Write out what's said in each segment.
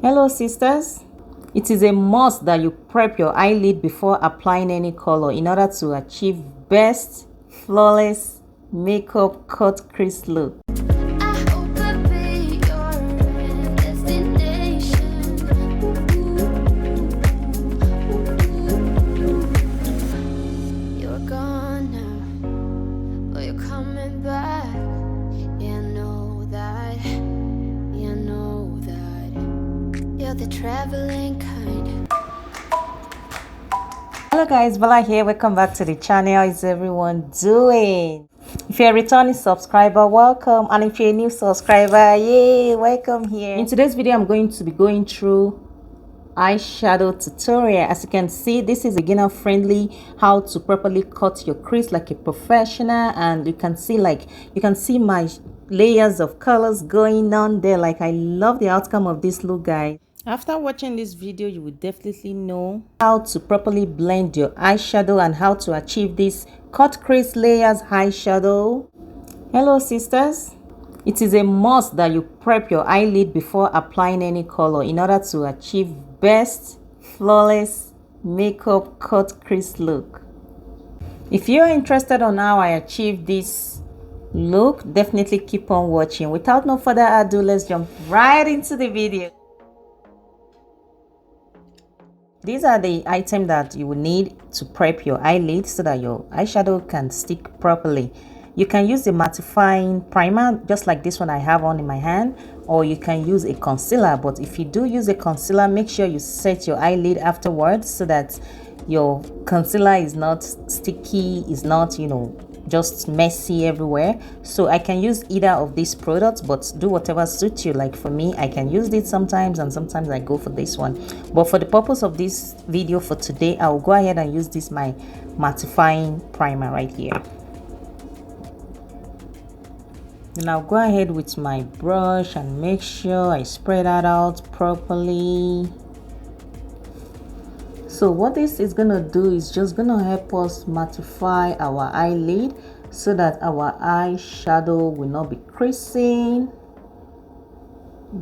Hello sisters, it is a must that you prep your eyelid before applying any color in order to achieve best flawless makeup cut crease look. The traveling kind. Hello guys, Bella here. Welcome back to the channel. How is everyone doing? If you're a returning subscriber, welcome, and if you're a new subscriber, yay, welcome here. In today's video, I'm going to be going through eyeshadow tutorial. As you can see, this is beginner friendly, how to properly cut your crease like a professional, and you can see my layers of colors going on there. Like, I love the outcome of this look, guys. After watching this video, you will definitely know how to properly blend your eyeshadow and how to achieve this cut crease layers eyeshadow. Hello sisters, it is a must that you prep your eyelid before applying any color in order to achieve best flawless makeup cut crease look. If you're interested on how I achieve this look, definitely keep on watching. Without no further ado, let's jump right into the video. These are the items that you will need to prep your eyelid so that your eyeshadow can stick properly. You can use a mattifying primer just like this one I have on in my hand, or you can use a concealer. But if you do use a concealer, make sure you set your eyelid afterwards so that your concealer is not sticky, is not, just messy everywhere. So I can use either of these products, but do whatever suits you. Like for me, I can use this sometimes, and sometimes I go for this one. But for the purpose of this video for today, I will go ahead and use this my mattifying primer right here. Then I'll go ahead with my brush and make sure I spread that out properly. So what this is gonna do is just gonna help us mattify our eyelid so that our eyeshadow will not be creasing,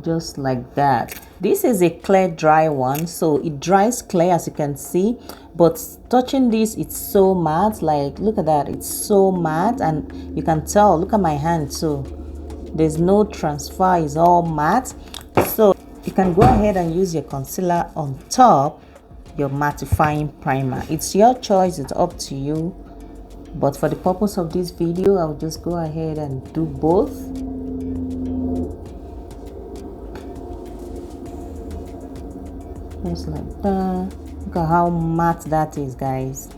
just like that. This is a clear dry one, so it dries clear as you can see, but touching this, it's so matte. Like, look at that, it's so matte, and you can tell, look at my hand too, there's no transfer, it's all matte. So you can go ahead and use your concealer on top your mattifying primer. It's your choice, it's up to you, but for the purpose of this video, I'll just go ahead and do both. Just like that. Look at how matte that is, guys.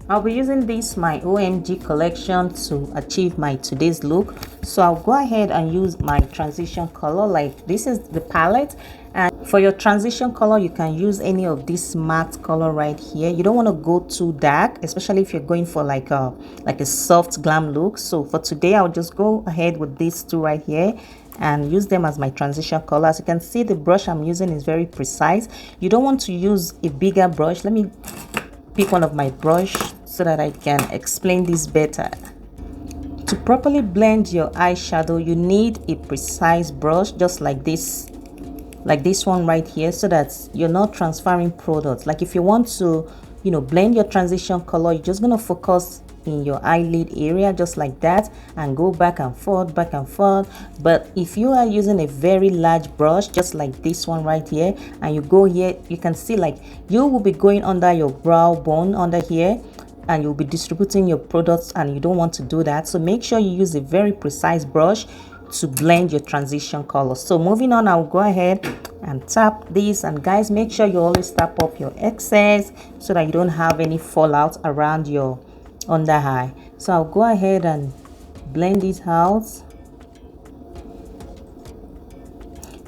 I'll be using this my OMG collection to achieve my today's look. So I'll go ahead and use my transition color. Like, this is the palette, and for your transition color you can use any of this matte color right here. You don't want to go too dark, especially if you're going for like a soft glam look. So for today, I'll just go ahead with these two right here and use them as my transition color. As you can see, the brush I'm using is very precise. You don't want to use a bigger brush. Let me pick one of my brush so that I can explain this better. To properly blend your eyeshadow, you need a precise brush just like this one right here, so that you're not transferring products. Like if you want to, blend your transition color, you're just gonna focus in your eyelid area just like that and go back and forth. But if you are using a very large brush just like this one right here, and you go here, you can see like you will be going under your brow bone under here, and you'll be distributing your products, and you don't want to do that. So make sure you use a very precise brush to blend your transition color. So moving on, I'll go ahead and tap this, and guys, make sure you always tap off your excess so that you don't have any fallout around your under eye. So I'll go ahead and blend it out.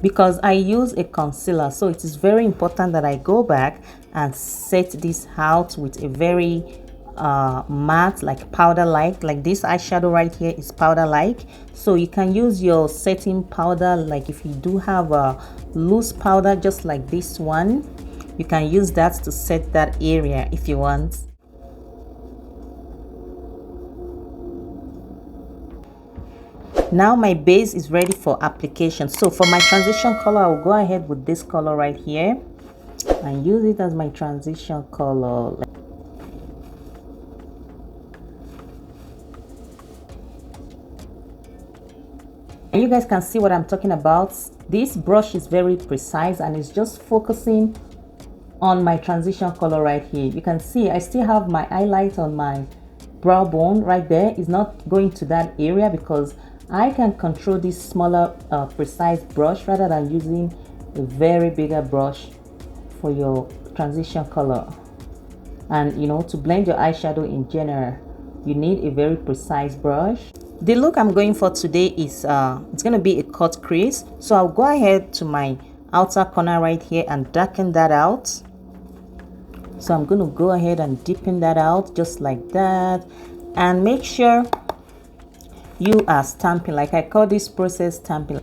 Because I use a concealer, so it is very important that I go back and set this out with a very matte, like powder like this eyeshadow right here is powder like. So you can use your setting powder, like if you do have a loose powder just like this one, you can use that to set that area if you want. Now my base is ready for application. So for my transition color, I'll go ahead with this color right here and use it as my transition color. And you guys can see what I'm talking about. This brush is very precise and it's just focusing on my transition color right here. You can see I still have my highlight on my brow bone right there. It's not going to that area because I can control this smaller precise brush rather than using a very bigger brush for your transition color. And you know, to blend your eyeshadow in general, you need a very precise brush. The look I'm going for today is it's going to be a cut crease. So I'll go ahead to my outer corner right here and darken that out. So I'm going to go ahead and deepen that out just like that, and make sure you are stamping. Like I call this process stamping.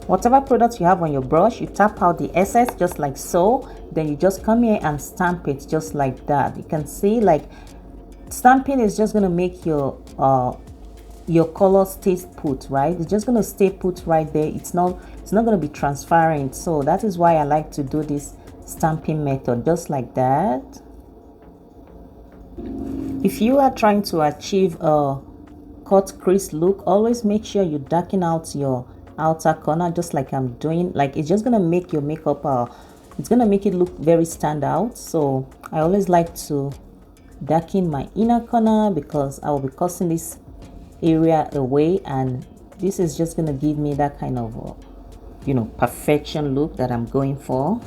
Whatever product you have on your brush, you tap out the excess just like so, then you just come here and stamp it just like that. You can see like stamping is just going to make your color stay put, right? It's just going to stay put right there. It's not going to be transparent. So that is why I like to do this stamping method just like that. If you are trying to achieve a cut crease look, always make sure you darken out your outer corner just like I'm doing. Like it's just gonna make your makeup it's gonna make it look very stand out. So I always like to darken my inner corner because I will be cutting this area away, and this is just gonna give me that kind of you know, perfection look that I'm going for.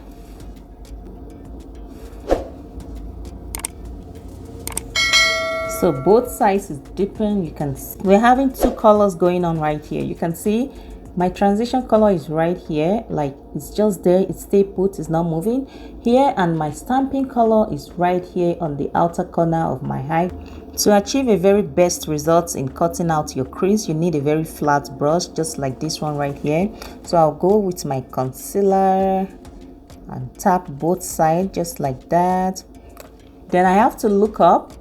So both sides is different. You can see we're having two colors going on right here. You can see my transition color is right here, like it's just there, it's stay put, it's not moving here, and my stamping color is right here on the outer corner of my eye. To achieve a very best results in cutting out your crease, you need a very flat brush just like this one right here. So I'll go with my concealer and tap both sides just like that. Then I have to look up.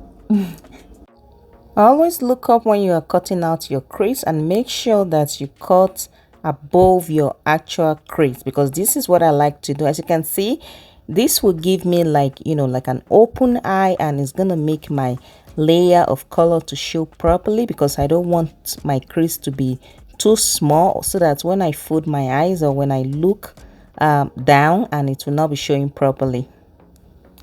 Always look up when you are cutting out your crease and make sure that you cut above your actual crease, because this is what I like to do. As you can see, this will give me like, you know, like an open eye, and it's gonna make my layer of color to show properly, because I don't want my crease to be too small, so that when I fold my eyes or when I look down, and it will not be showing properly.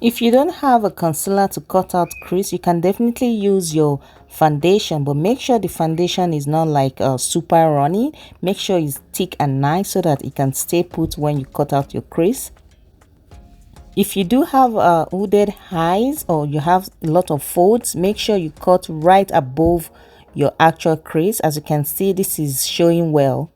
If you don't have a concealer to cut out crease, you can definitely use your foundation, but make sure the foundation is not like super runny. Make sure it's thick and nice so that it can stay put when you cut out your crease. If you do have hooded eyes or you have a lot of folds, make sure you cut right above your actual crease. As you can see, this is showing well.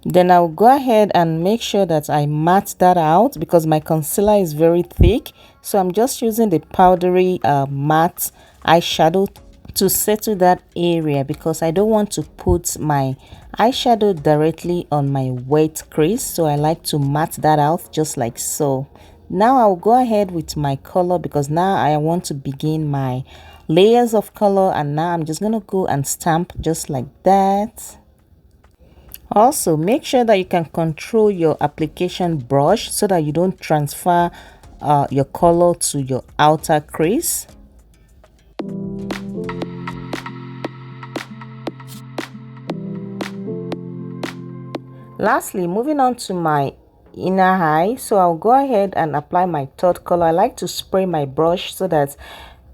Then I'll go ahead and make sure that I matte that out, because my concealer is very thick. So I'm just using the powdery matte eyeshadow to settle that area, because I don't want to put my eyeshadow directly on my wet crease. So I like to matte that out just like so. Now I'll go ahead with my color, because now I want to begin my layers of color, and now I'm just gonna go and stamp just like that. Also, make sure that you can control your application brush so that you don't transfer your color to your outer crease. Lastly, moving on to my inner eye, so I'll go ahead and apply my third color. I like to spray my brush so that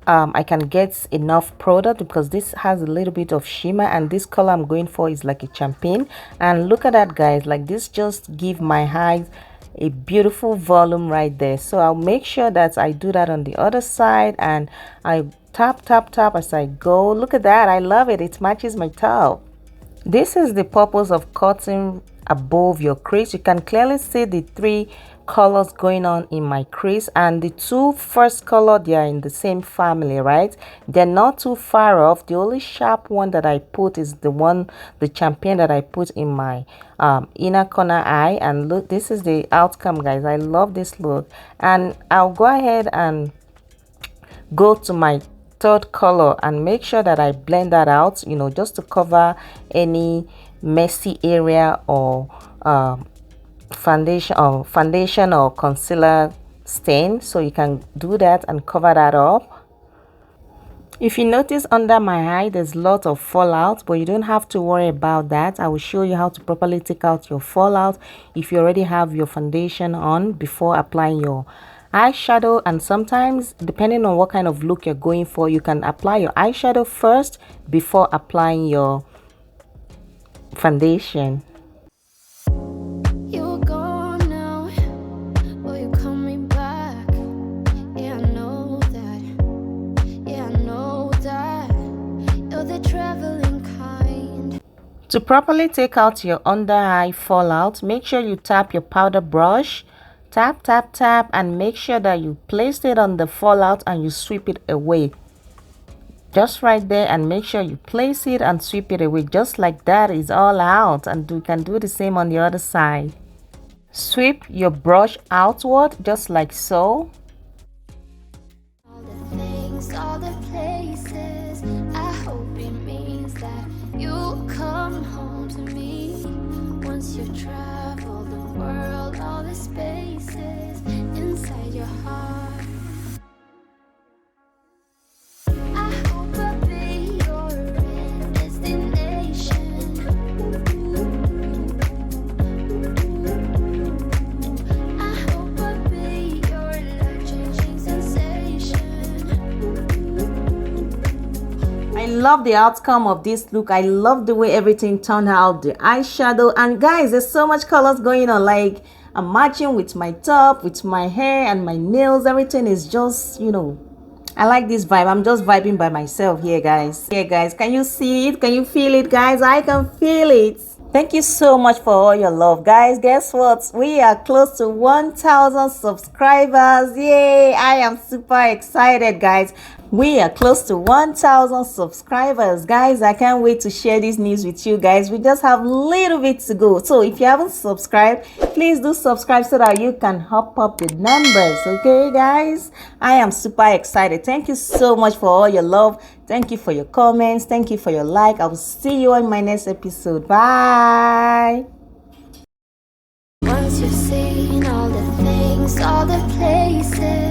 I can get enough product, because this has a little bit of shimmer, and this color I'm going for is like a champagne. And look at that, guys, like this just give my eyes a beautiful volume right there. So I'll make sure that I do that on the other side, and I tap as I go. Look at that, I love it, it matches my top. This is the purpose of cutting above your crease. You can clearly see the three colors going on in my crease, and the two first color, they are in the same family, right? They're not too far off. The only sharp one that I put is the champagne that I put in my inner corner eye. And look, this is the outcome, guys. I love this look. And I'll go ahead and go to my mustard color and make sure that I blend that out, you know, just to cover any messy area or foundation or concealer stain. So you can do that and cover that up. If you notice under my eye there's a lot of fallout, but you don't have to worry about that. I will show you how to properly take out your fallout if you already have your foundation on before applying your eyeshadow. And sometimes, depending on what kind of look you're going for, you can apply your eyeshadow first before applying your foundation. You're gone now, will you coming back? Yeah, I know that. Yeah, I know that. You're the traveling kind. To properly take out your under eye fallout, make sure you tap your powder brush. Tap, tap, tap, and make sure that you place it on the fallout and you sweep it away. Just right there, and make sure you place it and sweep it away. Just like that, is all out. And you can do the same on the other side. Sweep your brush outward, just like so. All the things, all the places. I hope it means that you come home to me. Once you've traveled the world, all the spaces inside your heart. I hope I'll be your destination. I hope I'll be your life-changing sensation. I love the outcome of this look. I love the way everything turned out, the eyeshadow. And guys, there's so much colors going on. Like, I'm matching with my top, with my hair and my nails. Everything is just, you know, I like this vibe. I'm just vibing by myself here, guys. Here, guys, can you see it? Can you feel it, guys? I can feel it. Thank you so much for all your love, guys. Guess what? We are close to 1,000 subscribers. Yay! I am super excited, guys. We are close to 1,000 subscribers, guys. I can't wait to share this news with you guys. We just have a little bit to go. So if you haven't subscribed, please do subscribe so that you can hop up the numbers. Okay, guys? I am super excited. Thank you so much for all your love. Thank you for your comments. Thank you for your like. I will see you on my next episode. Bye. Once you've seen all the things, all the places.